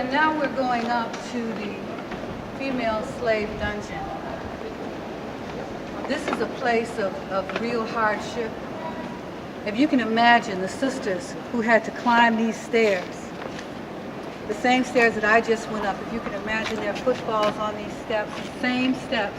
And now we're going up to the female slave dungeon. This is a place of real hardship. If you can imagine the sisters who had to climb these stairs, the same stairs that I just went up, if you can imagine their footfalls on these steps, the same steps,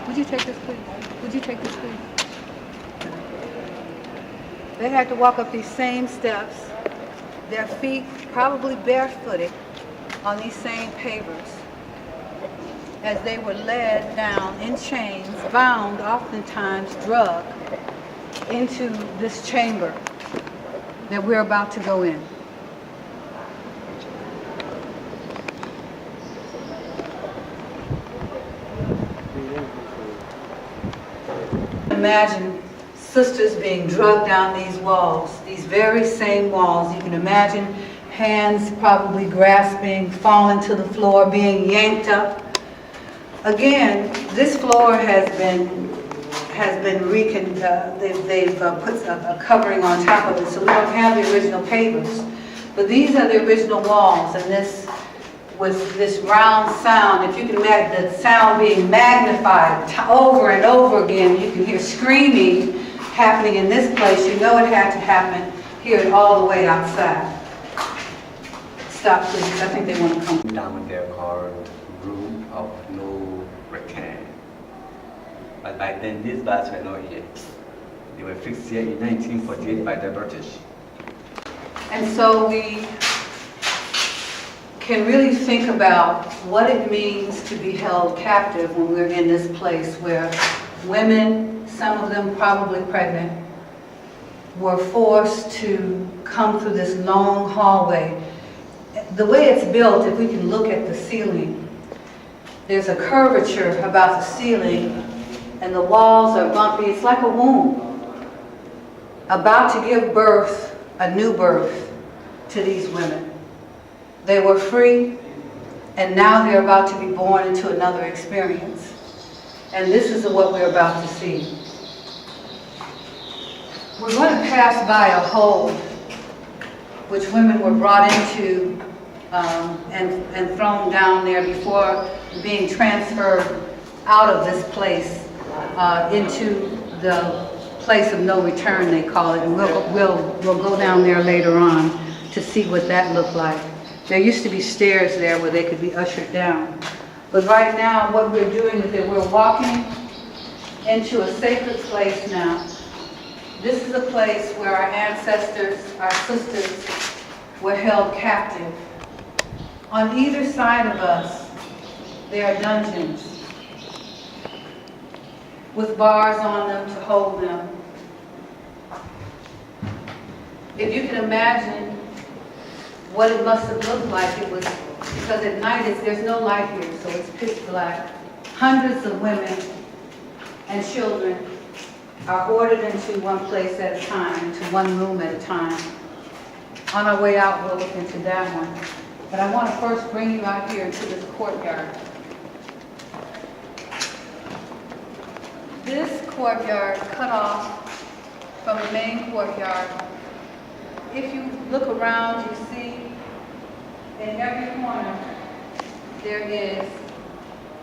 would you take this please? Would you take this please? They had to walk up these same steps, their feet probably barefooted on these same pavers, as they were led down in chains, bound, oftentimes drugged, into this chamber that we're about to go in. Imagine sisters being drugged down these walls, these very same walls. You can imagine hands probably grasping, falling to the floor, being yanked up. Again, this floor has been they've put a covering on top of it, so we don't have the original pavers. But these are the original walls, and this with this round sound, if you can imagine the sound being magnified over and over again, you can hear screaming happening in this place. You know it had to happen here all the way outside. Stop, please. I think they want to come down there called Room of No Return. But by then, these bars were not here. They were fixed here in 1948 by the British. And so we can really think about what it means to be held captive when we're in this place where women, some of them probably pregnant, were forced to come through this long hallway. The way it's built, if we can look at the ceiling, there's a curvature about the ceiling and the walls are bumpy. It's like a womb about to give birth, a new birth to these women. They were free, and now they're about to be born into another experience. And this is what we're about to see. We're going to pass by a hold, which women were brought into and thrown down there before being transferred out of this place into the place of no return, they call it. And we'll go down there later on to see what that looked like. There used to be stairs there where they could be ushered down. But right now, what we're doing is that we're walking into a sacred place now. This is a place where our ancestors, our sisters, were held captive. On either side of us, there are dungeons with bars on them to hold them. If you can imagine what it must have looked like, it was, because at night there's no light here, so it's pitch black. Hundreds of women and children are ordered into one place at a time, into one room at a time. On our way out, we'll look into that one. But I want to first bring you out here into this courtyard. This courtyard cut off from the main courtyard. If you look around, you see in every corner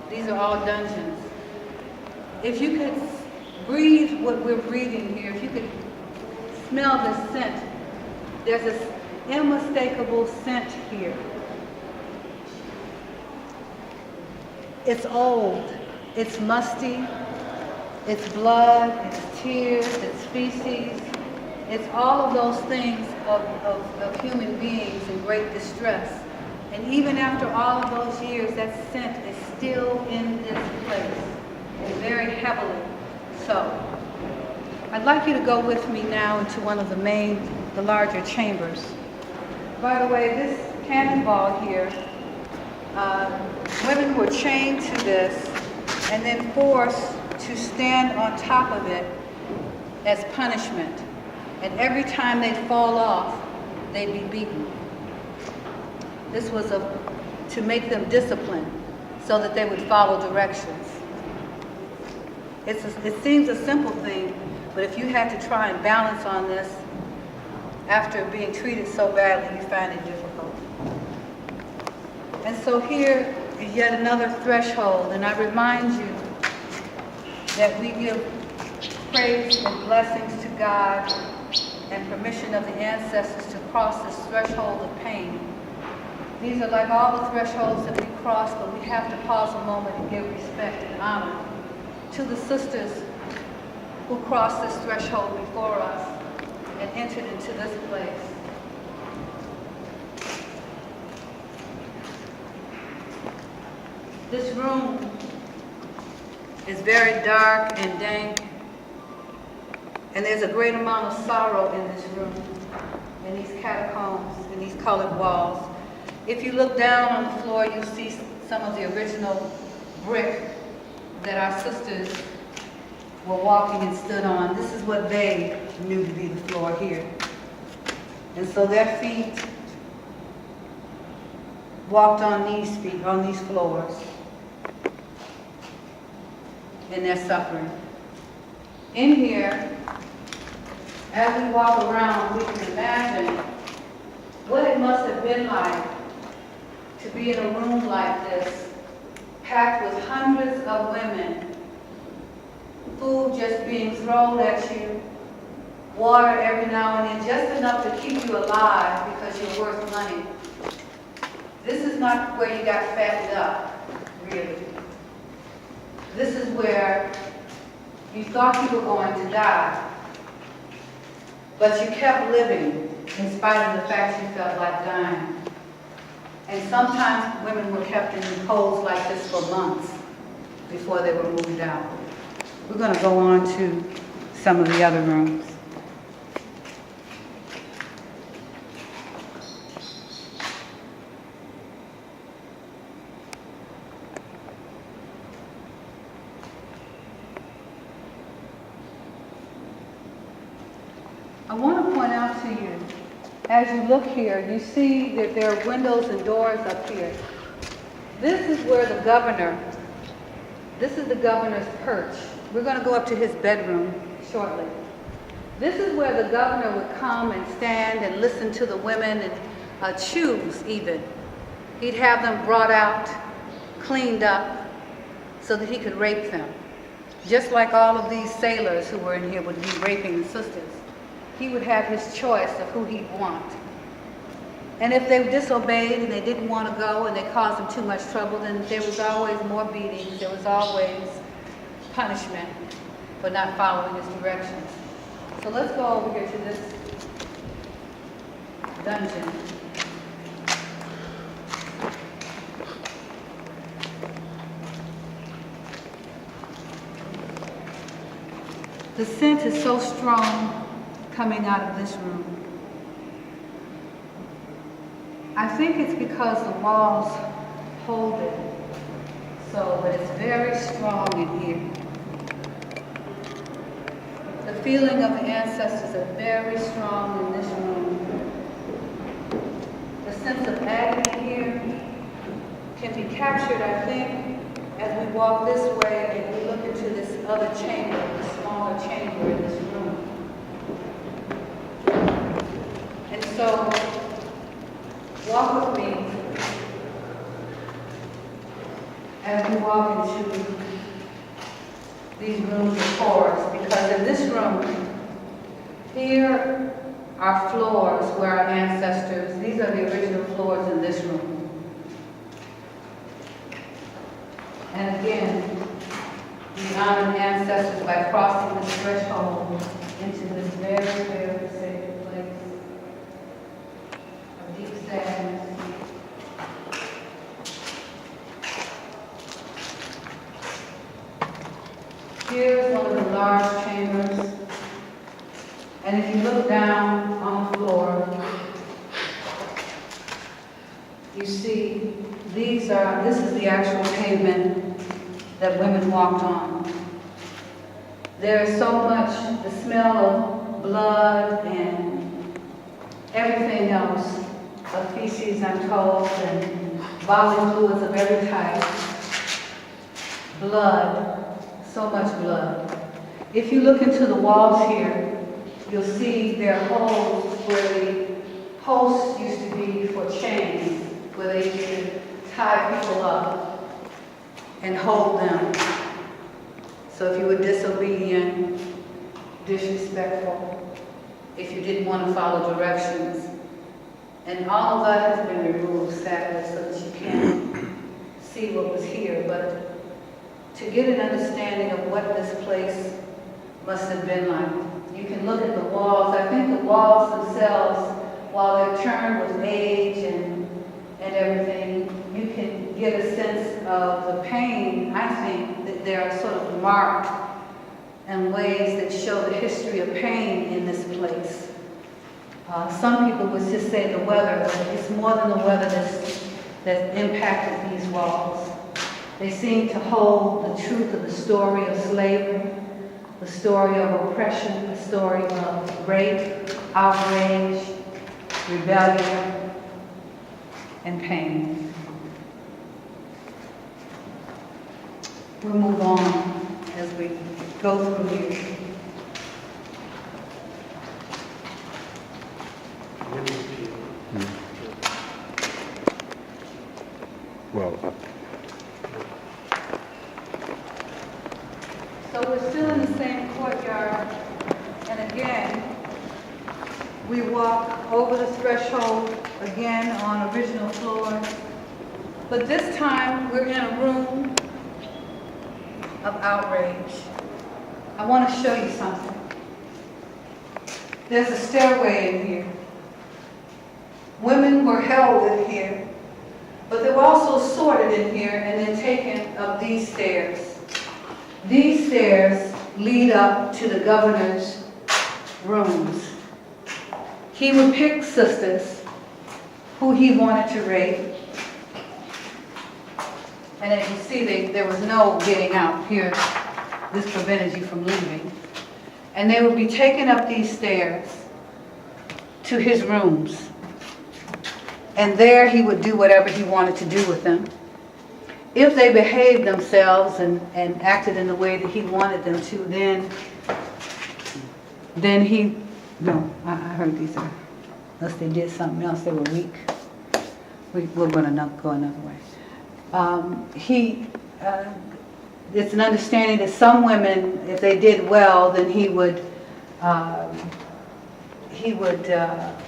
these are all dungeons. If you could breathe what we're breathing here, if you could smell the scent, there's this unmistakable scent here. It's old, it's musty, it's blood, it's tears, it's feces. It's all of those things of human beings in great distress. And even after all of those years, that scent is still in this place, and very heavily so. I'd like you to go with me now into one of the larger chambers. By the way, this cannonball here, women were chained to this and then forced to stand on top of it as punishment. And every time they'd fall off, they'd be beaten. This was to make them disciplined so that they would follow directions. It seems a simple thing, but if you had to try and balance on this, after being treated so badly, you find it difficult. And so here is yet another threshold, and I remind you that we give praise and blessings to God and permission of the ancestors to cross this threshold of pain. These are like all the thresholds that we cross, but we have to pause a moment and give respect and honor to the sisters who crossed this threshold before us and entered into this place. This room is very dark and dank, and there's a great amount of sorrow in this room, in these catacombs, in these colored walls. If you look down on the floor, you'll see some of the original brick that our sisters were walking and stood on. This is what they knew to be the floor here. And so their feet walked on these feet, on these floors, in their suffering. In here, as we walk around, we can imagine what it must have been like to be in a room like this, packed with hundreds of women, food just being thrown at you, water every now and then, just enough to keep you alive because you're worth money. This is not where you got fattened up, really. This is where you thought you were going to die, but you kept living in spite of the fact you felt like dying. And sometimes women were kept in holes like this for months before they were moved out. We're going to go on to some of the other rooms. I want to point out to you, as you look here, you see that there are windows and doors up here. This is where the governor, this is the governor's perch. We're going to go up to his bedroom shortly. This is where the governor would come and stand and listen to the women and choose even. He'd have them brought out, cleaned up, so that he could rape them. Just like all of these sailors who were in here would be raping the sisters. He would have his choice of who he'd want. And if they disobeyed and they didn't want to go and they caused him too much trouble, then there was always more beatings, there was always punishment for not following his directions. So let's go over here to this dungeon. The scent is so strong coming out of this room. I think it's because the walls hold it so, but it's very strong in here. The feeling of the ancestors are very strong in this room. The sense of agony here can be captured, I think, as we walk this way and we look into this other chamber, the smaller chamber in this room. And so, walk with me as we walk into these rooms of horrors, because in this room, here are floors where our ancestors, these are the original floors in this room. And again, we honor ancestors by crossing this threshold into this very, very sacred place of deep sadness. Here is one of the large chambers, and if you look down on the floor, you see this is the actual pavement that women walked on. There is so much, the smell of blood and everything else, of feces, I'm told, and bodily fluids of every type. Blood. So much blood. If you look into the walls here, you'll see there are holes where the posts used to be for chains, where they used to tie people up and hold them. So if you were disobedient, disrespectful, if you didn't want to follow directions, and all of that has been removed, sadly, so that you can't see what was here. But to get an understanding of what this place must have been like, you can look at the walls. I think the walls themselves, while they're turned with age and everything, you can get a sense of the pain. I think that they are sort of marked in ways that show the history of pain in this place. Some people would just say the weather, but it's more than the weather that impacted these walls. They seem to hold the truth of the story of slavery, the story of oppression, the story of rape, outrage, rebellion, and pain. We'll move on as we go through here. Well, So we're still in the same courtyard, and again, we walk over the threshold again on original floor, but this time we're in a room of outrage. I want to show you something. There's a stairway in here. Women were held in here, but they were also sorted in here and then taken up these stairs. These stairs lead up to the governor's rooms. He would pick sisters who he wanted to rape. And as you see, there was no getting out here. This prevented you from leaving. And they would be taken up these stairs to his rooms. And there he would do whatever he wanted to do with them. If they behaved themselves and acted in the way that he wanted them to, then he, no, I heard these are, unless they did something else, they were weak. We're going to go another way. It's an understanding that some women, if they did well, then he would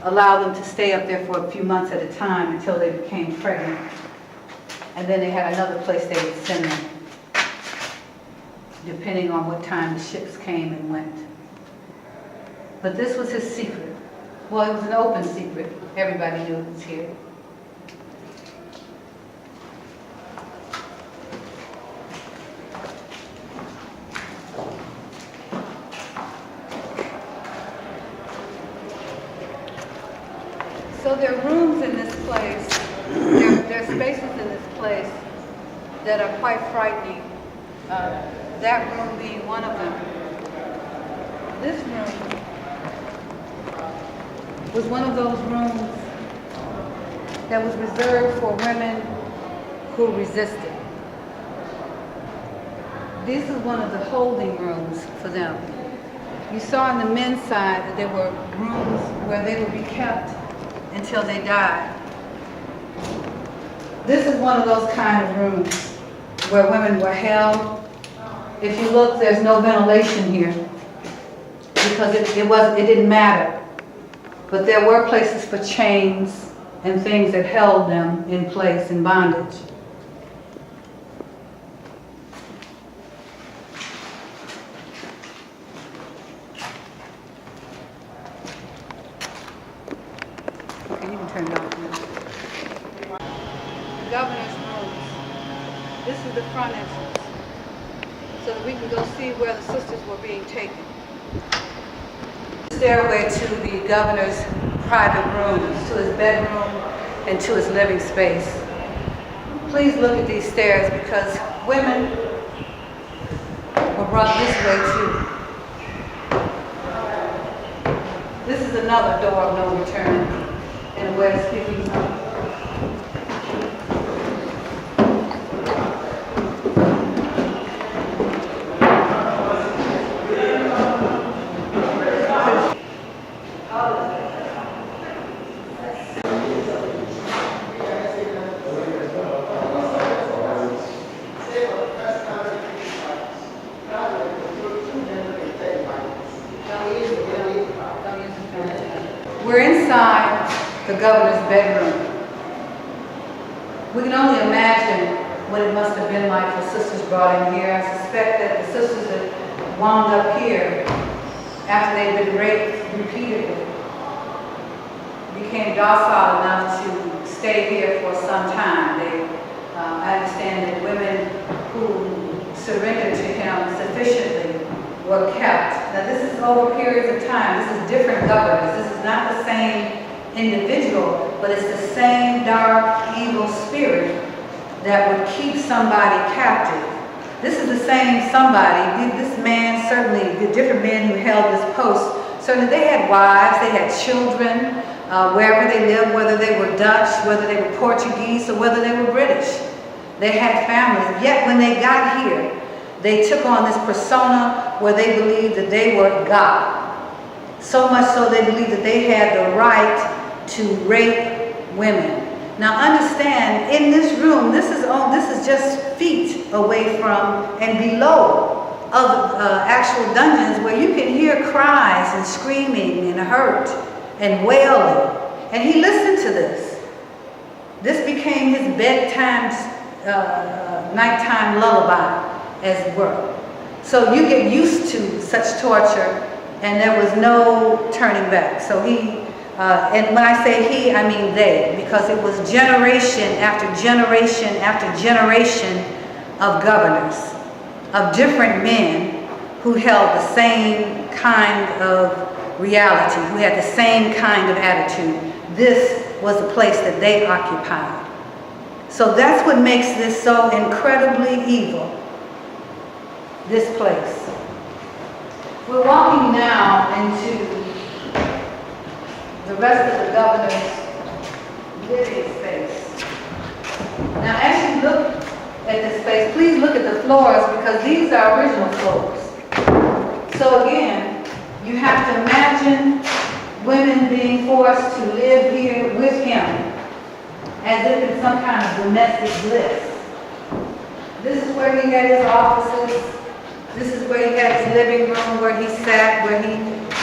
allow them to stay up there for a few months at a time until they became pregnant. And then they had another place they would send them, depending on what time the ships came and went. But this was his secret. Well, it was an open secret. Everybody knew it was here. So there are rooms in this place, there are spaces in this place that are quite frightening. That room being one of them. This room was one of those rooms that was reserved for women who resisted. This is one of the holding rooms for them. You saw on the men's side that there were rooms where they would be kept until they died. This is one of those kind of rooms where women were held. If you look, there's no ventilation here because it didn't matter. But there were places for chains and things that held them in place in bondage. Okay, you can turn it off now. The governor's rooms. This is the front entrance, so that we can go see where the sisters were being taken. Stairway to the governor's private rooms, to his bedroom and to his living space. Please look at these stairs because women were brought this way too. This is another door of no return in a way of speaking. governor's bedroom. We can only imagine what it must have been like for sisters brought in here. I suspect that the sisters that wound up here after they'd been raped repeatedly became docile enough to stay here for some time. I understand that women who surrendered to him sufficiently were kept. Now this is over periods of time. This is different governors. This is not the same individual, but it's the same dark, evil spirit that would keep somebody captive. This is the same somebody. This man, certainly, the different men who held this post, certainly they had wives, they had children, wherever they lived, whether they were Dutch, whether they were Portuguese, or whether they were British. They had families. Yet when they got here, they took on this persona where they believed that they were God. So much so they believed that they had the right to rape women. Now understand, in this room, this is just feet away from and below of actual dungeons where you can hear cries and screaming and hurt and wailing. And he listened to this. This became his bedtime, nighttime lullaby, as it were. So you get used to such torture, and there was no turning back. So and when I say he, I mean they, because it was generation after generation after generation of governors, of different men who held the same kind of reality, who had the same kind of attitude. This was the place that they occupied. So that's what makes this so incredibly evil, this place. We're walking now into the rest of the governor's living space. Now as you look at this space, please look at the floors because these are original floors. So again, you have to imagine women being forced to live here with him as if it's some kind of domestic bliss. This is where he had his offices. This is where he had his living room, where he sat, where he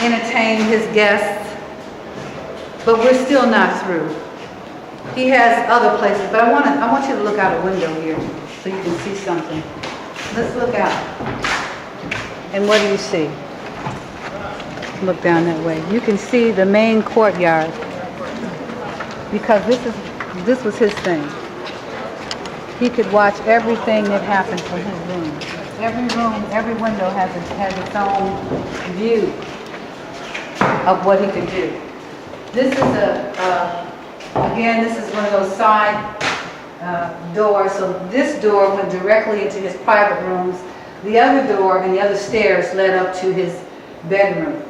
entertained his guests. But we're still not through. He has other places, but I want you to look out a window here so you can see something. Let's look out. And what do you see? Look down that way. You can see the main courtyard because this was his thing. He could watch everything that happened from his room. Every window has its own view of what he could do. This is again, this is one of those side doors. So this door went directly into his private rooms. The other door and the other stairs led up to his bedroom.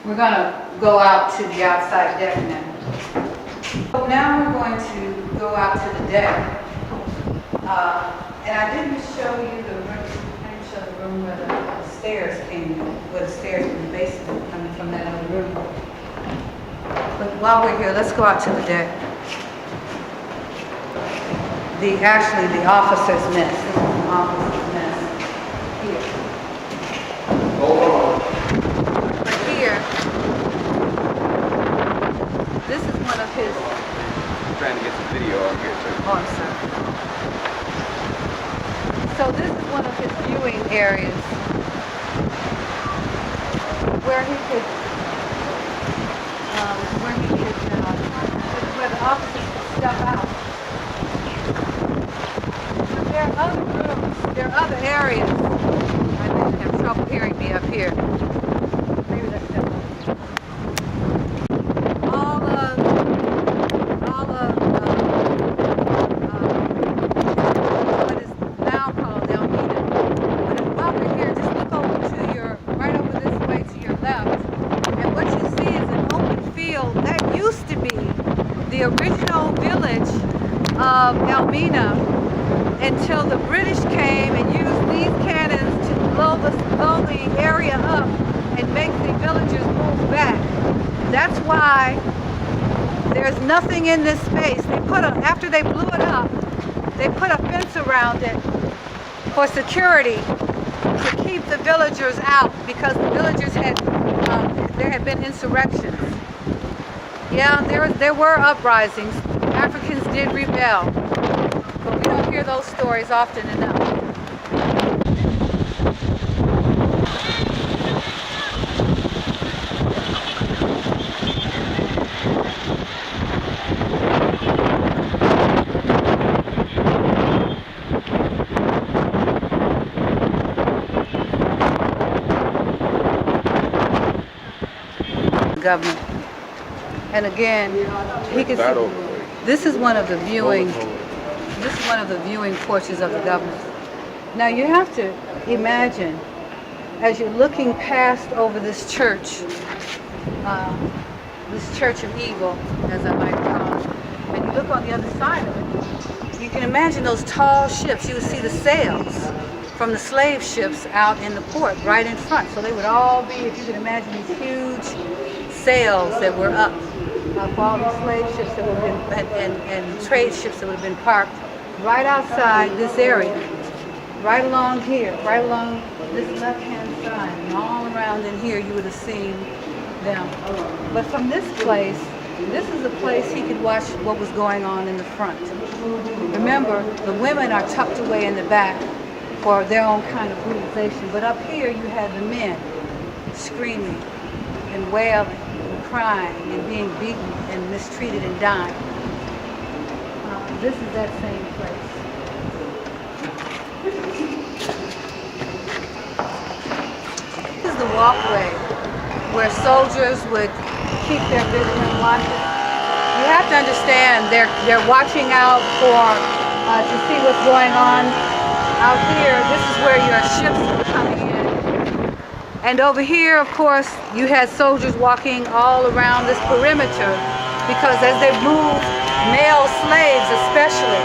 We're going to go out to the outside deck now. So now we're going to go out to the deck. And I didn't show you the room. I didn't show the room where the stairs came in, where the stairs in the basement coming from that other room. But while we're here, let's go out to the deck. Actually, the officer's mess. This is the officer's mess. Here. Hold on. But here, this is one of his... I'm trying to get some video on here too. Oh, I'm sorry. So this is one of his viewing areas where he could, where the officers could step out. But there are other rooms, there are other areas. I didn't have trouble hearing me up here. Maybe that's that. All of what is now called Elmina. But while we're here, just look over to your, right over this way to your left. And what you see is an open field. That used to be the original village of Elmina until the British came and used these cannons to blow the area up and make the villagers move back. That's why there's nothing in this space. After they blew it up, they put a fence around it for security to keep the villagers out because the villagers there had been insurrections. Yeah, there were uprisings. Africans did rebel, but we don't hear those stories often enough. Government. And again, he can see, this is one of the viewing porches of the government. Now you have to imagine, as you're looking past over this church of evil, as I might call it, and you look on the other side of it, you can imagine those tall ships. You would see the sails from the slave ships out in the port right in front. So they would all be, if you can imagine, these huge sails that were up for all the slave ships that would have been, and trade ships that would have been parked right outside this area, right along here, right along this left-hand side, and all around in here you would have seen them. But from this place, this is the place he could watch what was going on in the front. Remember, the women are tucked away in the back for their own kind of brutalization, but up here you had the men screaming and wailing and crying and being beaten and mistreated and dying. This is that same place. This is the walkway where soldiers would keep their vigilant watches. You have to understand they're watching out for to see what's going on out here. This is where your ships are coming in. And over here, of course, you had soldiers walking all around this perimeter, because as they moved male slaves especially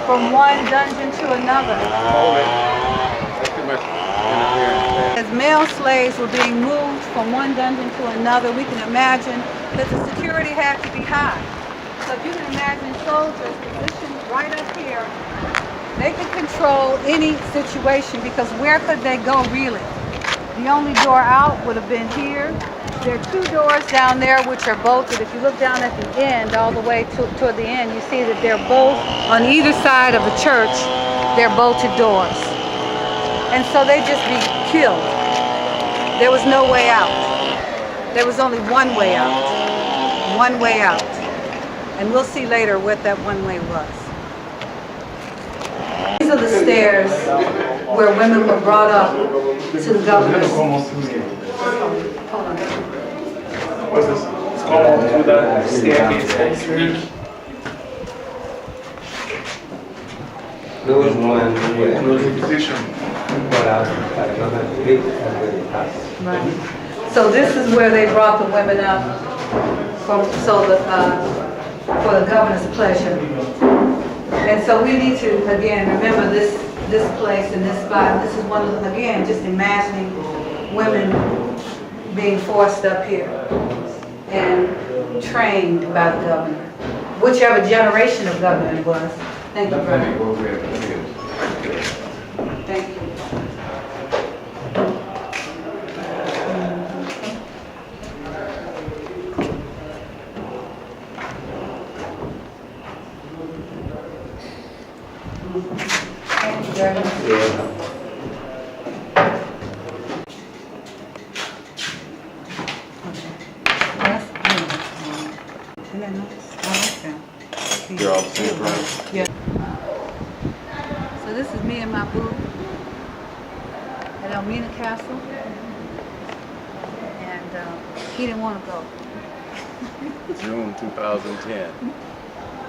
from one dungeon to another. That's too much interference. As male slaves were being moved from one dungeon to another, we can imagine that the security had to be high. So if you can imagine soldiers positioned right up here, they could control any situation, because where could they go really? The only door out would have been here. There are two doors down there which are bolted. If you look down at the end, all the way toward the end, you see that they're both on either side of the church. They're bolted doors. And so they'd just be killed. There was no way out. There was only one way out. One way out. And we'll see later what that one way was. These are the stairs where women were brought up to the governor's. Hold on. What's this? It's called through the staircase and speak. Those one Close the position. Right. So this is where they brought the women up for the governor's pleasure. And so we need to, again, remember this place and this spot. This is one of the, again, just imagining women being forced up here and trained by the governor, whichever generation of governor it was. Thank you, brother. Thank you. Thank you, Governor. You're all the same, right? Yeah. So this is me and my boo at Elmina Castle, and he didn't want to go. June 2010,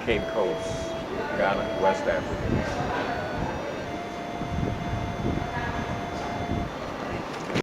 Cape Coast, Ghana, West Africa.